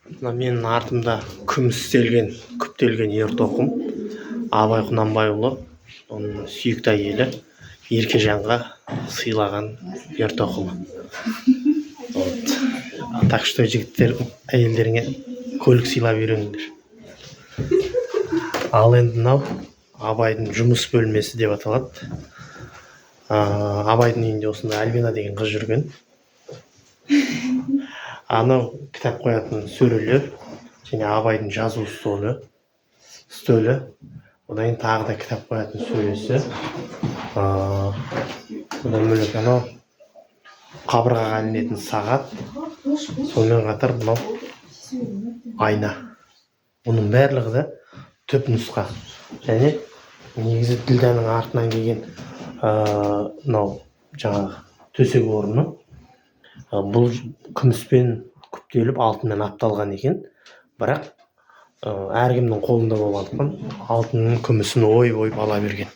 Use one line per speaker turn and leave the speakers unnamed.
Мына менің артымда күмістелген, күптелген ер тоқым Абай Құнанбайұлы, оның сүйікті әйелі Еркежанға сыйлаған ер тоқымы. Вот. Так что жігіттер, әйелдеріңе көлік сыйлап үйреніңдер. Ал енді мынау Абайдың жұмыс бөлмесі деп аталады. Абайдың үйінде осында Альбина деген қыз жүрген. Анау кітап қоятын сөрелер, және Абайдың жазу столы, одан кейін тағы да кітап қоятын сөресі. Одан бөлек анау қабырғаға ілінетін сағат, сонымен қатар мынау айна. Оның барлығы да түп нұсқа. Және негізі Ділдәнің артынан келген мынау жаңағы төсек орны бұл күміспен күптеліп алтынмен апталған екен. Бірақ әркімнің қолында болғандықтан алтынның күмісін ойып ала берген.